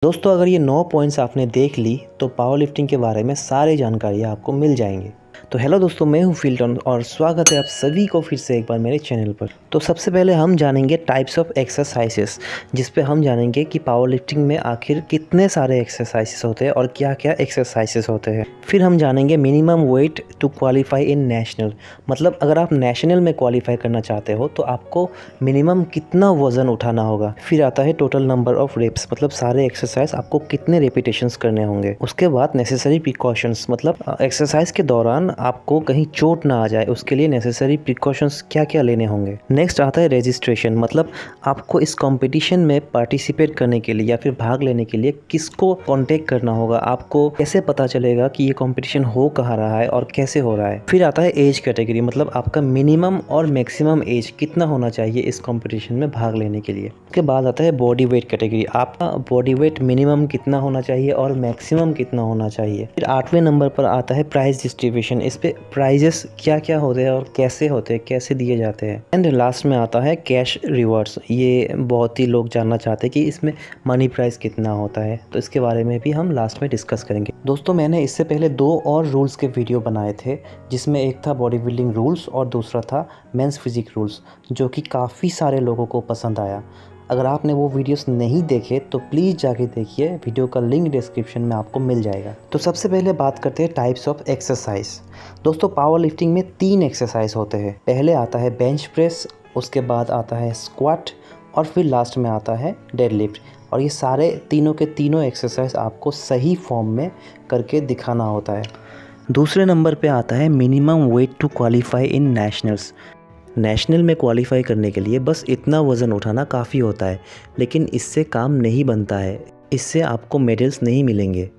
दोस्तों अगर ये 9 पॉइंट्स आपने देख ली तो पावर लिफ्टिंग के बारे में सारी जानकारियाँ आपको मिल जाएंगी। तो हेलो दोस्तों, मैं हूँ फिल्टन और स्वागत है आप सभी को फिर से एक बार मेरे चैनल पर। तो सबसे पहले हम जानेंगे टाइप्स ऑफ एक्सरसाइजेस, जिस पे हम जानेंगे कि पावर लिफ्टिंग में आखिर कितने सारे एक्सरसाइजेस होते हैं और क्या क्या एक्सरसाइजेस होते हैं। फिर हम जानेंगे minimum weight to qualify in national, मतलब अगर आप नेशनल में क्वालिफाई करना चाहते हो तो आपको मिनिमम कितना वज़न उठाना होगा। फिर आता है टोटल नंबर ऑफ रेप्स, मतलब सारे एक्सरसाइज आपको कितने रेपिटेशंस करने होंगे। उसके बाद नेसेसरी प्रिकॉशंस, मतलब एक्सरसाइज के दौरान आपको कहीं चोट ना आ जाए उसके लिए नेसेसरी प्रिकॉशंस क्या क्या लेने होंगे। नेक्स्ट आता है रजिस्ट्रेशन, मतलब आपको इस कंपटीशन में पार्टिसिपेट करने के लिए या फिर भाग लेने के लिए किसको कांटेक्ट करना होगा, आपको कैसे पता चलेगा कि ये कंपटीशन हो कहाँ रहा है और कैसे हो रहा है। फिर आता है एज कैटेगरी, मतलब आपका मिनिमम और मैक्सिमम एज कितना होना चाहिए इस कंपटीशन में भाग लेने के लिए। उसके बाद आता है बॉडी वेट कैटेगरी, आपका बॉडी वेट मिनिमम कितना होना चाहिए और मैक्सिमम कितना होना चाहिए। फिर 8वें नंबर पर आता है प्राइज डिस्ट्रीब्यूशन, इस पे प्राइजेस क्या क्या होते हैं और कैसे होते हैं, कैसे दिए जाते हैं। एंड लास्ट में आता है कैश रिवॉर्ड्स, ये बहुत ही लोग जानना चाहते हैं कि इसमें मनी प्राइस कितना होता है, तो इसके बारे में भी हम लास्ट में डिस्कस करेंगे। दोस्तों मैंने इससे पहले 2 और रूल्स के वीडियो बनाए थे, जिसमें एक था बॉडी बिल्डिंग रूल्स और दूसरा था मेंस फिजिक रूल्स, जो कि काफ़ी सारे लोगों को पसंद आया। अगर आपने वो वीडियोस नहीं देखे तो प्लीज़ जाके देखिए, वीडियो का लिंक डिस्क्रिप्शन में आपको मिल जाएगा। तो सबसे पहले बात करते हैं टाइप्स ऑफ एक्सरसाइज। दोस्तों पावर लिफ्टिंग में 3 एक्सरसाइज होते हैं। पहले आता है बेंच प्रेस, उसके बाद आता है स्क्वाट और फिर लास्ट में आता है डेडलिफ्ट। और ये सारे तीनों के तीनों एक्सरसाइज आपको सही फॉर्म में करके दिखाना होता है। दूसरे नंबर पे आता है minimum weight to qualify in nationals. National में क्वालिफाई करने के लिए बस इतना वज़न उठाना काफ़ी होता है, लेकिन इससे काम नहीं बनता है, इससे आपको मेडल्स नहीं मिलेंगे।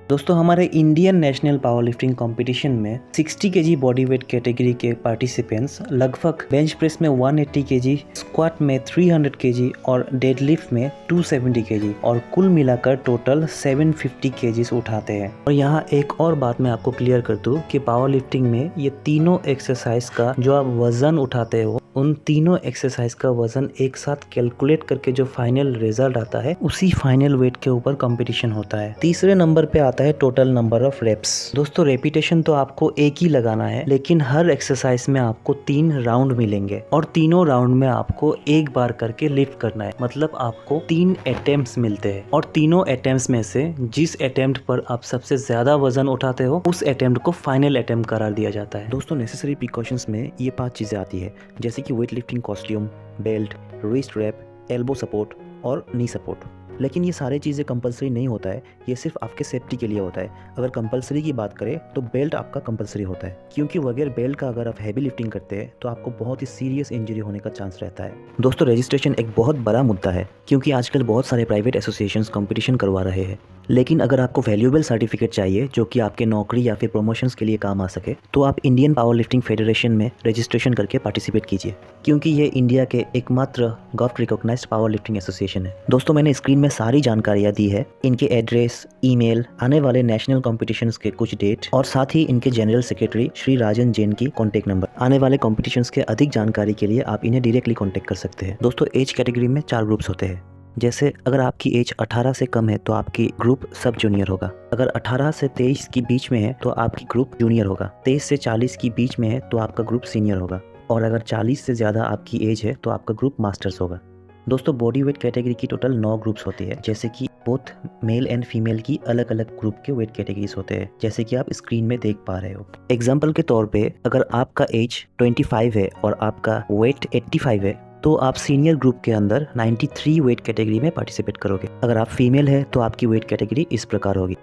दोस्तों हमारे Indian national power lifting competition में 60 केजी बॉडी वेट कैटेगरी के पार्टिसिपेंट्स लगभग बेंच प्रेस में 180 केजी, स्क्वाट में 300 केजी और डेडलिफ्ट में 270 केजी और कुल मिलाकर टोटल 750 केजीज उठाते हैं। और यहाँ एक और बात मैं आपको क्लियर कर दूँ कि पावर लिफ्टिंग में ये तीनों एक्सरसाइज का जो आप वजन उठाते हो, उन तीनों एक्सरसाइज का वजन एक साथ कैलकुलेट करके जो फाइनल रिजल्ट आता है उसी फाइनल वेट के ऊपर कंपटीशन होता है। तीसरे नंबर पे आता है टोटल नंबर ऑफ रेप्स। दोस्तों रेपिटेशन तो आपको एक ही लगाना है, लेकिन हर एक्सरसाइज में आपको 3 राउंड मिलेंगे और तीनों राउंड में आपको एक बार करके लिफ्ट करना है, मतलब आपको 3 अटेम्प्ट्स मिलते हैं और तीनों अटेम्प्ट्स में से जिस अटेम्प्ट पर आप सबसे ज्यादा वजन उठाते हो उस अटेम्प्ट को फाइनल अटेम्प्ट करार दिया जाता है। दोस्तों नेसेसरी प्रिकॉशंस में ये 5 चीजें आती है, जैसे कि weight lifting costume, belt, wrist wrap, elbow support और नी सपोर्ट। लेकिन ये सारी चीज़ें कंपलसरी नहीं होता है, ये सिर्फ आपके सेफ्टी के लिए होता है। अगर कंपलसरी की बात करें तो बेल्ट आपका कंपलसरी होता है, क्योंकि बगैर बेल्ट का अगर आप हैवी लिफ्टिंग करते हैं तो आपको बहुत ही सीरियस इंजरी होने का चांस रहता है। दोस्तों रजिस्ट्रेशन एक बहुत बड़ा मुद्दा है, क्योंकि आजकल बहुत सारे प्राइवेट एसोसिएशंस कंपटीशन करवा रहे हैं, लेकिन अगर आपको वैल्यूएबल सर्टिफिकेट चाहिए जो कि आपके नौकरी या फिर प्रमोशंस के लिए काम आ सके, तो आप इंडियन पावर लिफ्टिंग फेडरेशन में रजिस्ट्रेशन करके पार्टिसिपेट कीजिए, क्योंकि ये इंडिया के एकमात्र government recognised power lifting association है। दोस्तों मैंने स्क्रीन में सारी जानकारियाँ दी है, इनके एड्रेस, ईमेल, आने वाले नेशनल कॉम्पिटिशन्स के कुछ डेट और साथ ही इनके जनरल सेक्रेटरी श्री राजन जैन की कॉन्टैक्ट नंबर। आने वाले कॉम्पिटिशन्स के अधिक जानकारी के लिए आप इन्हें डायरेक्टली कॉन्टैक्ट कर सकते हैं। दोस्तों एज कैटेगरी में 4 ग्रुप्स होते हैं। जैसे अगर आपकी एज 18 से कम है तो आपकी ग्रुप सब जूनियर होगा, अगर 18 से 23 के बीच में है तो आपकी ग्रुप जूनियर होगा, 23 से 40 के बीच में है तो आपका ग्रुप सीनियर होगा, और अगर 40 से ज़्यादा आपकी एज है तो आपका ग्रुप मास्टर्स होगा। दोस्तों बॉडी वेट कैटेगरी की टोटल 9 ग्रुप्स होती है, जैसे कि बोथ मेल एंड फीमेल की अलग अलग ग्रुप के वेट कैटेगरीज होते हैं, जैसे कि आप स्क्रीन में देख पा रहे हो। एग्जाम्पल के तौर पे अगर आपका एज 25 है और आपका वेट 85 है तो आप सीनियर ग्रुप के अंदर 93 वेट कैटेगरी में पार्टिसिपेट करोगे। अगर आप फीमेल है तो आपकी वेट कैटेगरी इस प्रकार होगी।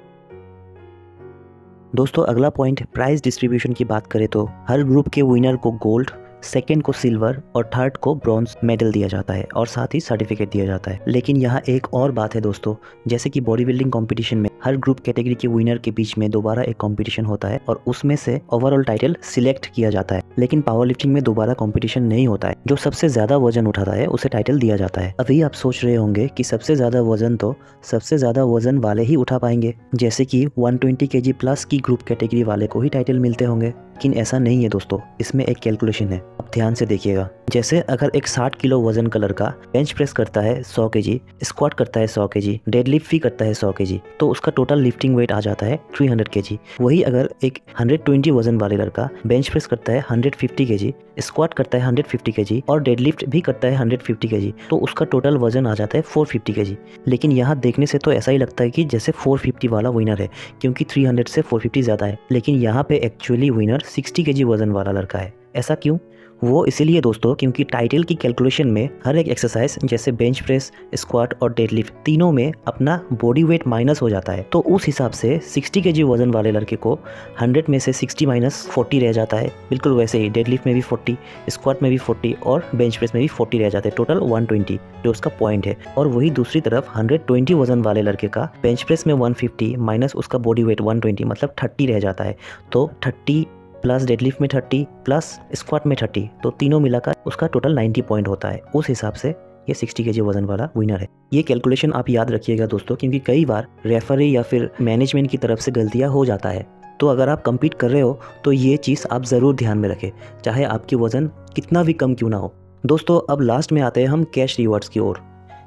दोस्तों अगला पॉइंट प्राइज डिस्ट्रीब्यूशन की बात करें तो हर ग्रुप के विनर को गोल्ड, सेकंड को सिल्वर और थर्ड को ब्रॉन्ज मेडल दिया जाता है और साथ ही सर्टिफिकेट दिया जाता है। लेकिन यहाँ एक और बात है दोस्तों, जैसे कि बॉडी बिल्डिंग कंपटीशन में हर ग्रुप कैटेगरी के विनर के बीच में दोबारा एक कंपटीशन होता है और उसमें से ओवरऑल टाइटल सिलेक्ट किया जाता है। लेकिन पावर लिफ्टिंग में दोबारा कंपटीशन नहीं होता है, जो सबसे ज्यादा वजन उठाता है उसे टाइटल दिया जाता है। अभी आप सोच रहे होंगे कि सबसे ज्यादा वजन तो सबसे ज्यादा वजन वाले ही उठा पाएंगे, जैसे कि 120 केजी प्लस की ग्रुप कैटेगरी वाले को ही टाइटल मिलते होंगे। लेकिन ऐसा नहीं है दोस्तों, इसमें एक कैलकुलेशन है, आप ध्यान से देखिएगा। जैसे अगर एक 60 किलो वजन का लड़का बेंच प्रेस करता है 100 केजी, स्क्वाट करता है 100 केजी, डेडलिफ्ट भी करता है 100 केजी, तो उसका टोटल लिफ्टिंग वेट आ जाता है 300 केजी। वही अगर एक 120 वजन वाले लड़का बेंच प्रेस करता है 150 केजी, स्क्वाट करता है 150 केजी और डेडलिफ्ट भी करता है 150 केजी, तो उसका टोटल वजन आ जाता है 450 केजी। लेकिन यहाँ देखने से तो ऐसा ही लगता है कि जैसे 450 वाला विनर है, क्योंकि 300 से 450 ज़्यादा है। लेकिन यहाँ पे एक्चुअली विनर 60 केजी वजन वाला लड़का है। ऐसा क्यों? वो इसीलिए दोस्तों क्योंकि टाइटल की कैलकुलेशन में हर एक एक्सरसाइज जैसे बेंच प्रेस, स्क्वाट और डेडलिफ्ट तीनों में अपना बॉडी वेट माइनस हो जाता है। तो उस हिसाब से 60 केजी वजन वाले लड़के को 100 में से 60 माइनस 40 रह जाता है। बिल्कुल वैसे ही डेडलिफ्ट में भी 40, स्क्वाट में भी 40 और बेंच प्रेस में भी 40 रह जाते हैं, टोटल 120 जो उसका पॉइंट है। और वही दूसरी तरफ 120 वजन वाले लड़के का बेंच प्रेस में 150 माइनस उसका बॉडी वेट 120 मतलब 30 रह जाता है। तो 30 प्लस डेडलिफ्ट में 30 प्लस स्क्वाट में 30, तो तीनों मिलाकर उसका टोटल 90 पॉइंट होता है। उस हिसाब से ये 60 केजी वजन वाला विनर है। ये कैलकुलेशन आप याद रखिएगा दोस्तों, क्योंकि कई बार रेफरी या फिर मैनेजमेंट की तरफ से गलतियां हो जाता है। तो अगर आप कम्पीट कर रहे हो तो ये चीज़ आप ज़रूर ध्यान में रखें, चाहे आपकी वजन कितना भी कम क्यों ना हो। दोस्तों अब लास्ट में आते हैं हम कैश रिवॉर्ड्स की ओर।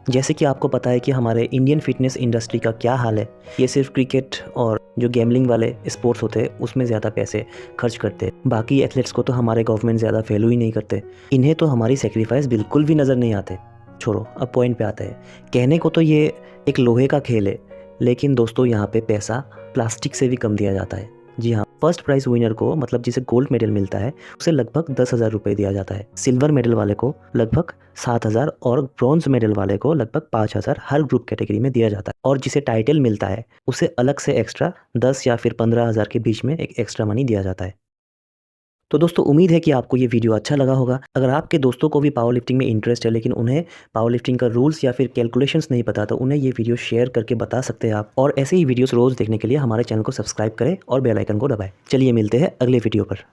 जैसे कि आपको पता है कि हमारे इंडियन फिटनेस इंडस्ट्री का क्या हाल है, ये सिर्फ क्रिकेट और जो गैम्बलिंग वाले स्पोर्ट्स होते हैं उसमें ज़्यादा पैसे खर्च करते हैं। बाकी एथलीट्स को तो हमारे गवर्नमेंट ज़्यादा वैल्यू ही नहीं करते, इन्हें तो हमारी सेक्रीफाइस बिल्कुल भी नज़र नहीं आते। छोड़ो, अब पॉइंट पे आते हैं। कहने को तो ये एक लोहे का खेल है, लेकिन दोस्तों यहाँ पे पैसा प्लास्टिक से भी कम दिया जाता है। जी हाँ, फर्स्ट प्राइज विनर को मतलब जिसे गोल्ड मेडल मिलता है उसे लगभग 10,000 रुपये दिया जाता है। सिल्वर मेडल वाले को लगभग 7,000 और ब्रॉन्ज मेडल वाले को लगभग 5,000 हर ग्रुप कैटेगरी में दिया जाता है। और जिसे टाइटल मिलता है उसे अलग से एक्स्ट्रा 10 या फिर 15,000 के बीच में एक एक्स्ट्रा मनी दिया जाता है। तो दोस्तों उम्मीद है कि आपको ये वीडियो अच्छा लगा होगा। अगर आपके दोस्तों को भी पावर लिफ्टिंग में इंटरेस्ट है लेकिन उन्हें पावर लिफ्टिंग का रूल्स या फिर कैलकुलेशंस नहीं पता, तो उन्हें ये वीडियो शेयर करके बता सकते हैं आप। और ऐसे ही वीडियोस रोज़ देखने के लिए हमारे चैनल को सब्सक्राइब करें और बेल आइकन को दबाएं। चलिए मिलते हैं अगले वीडियो पर।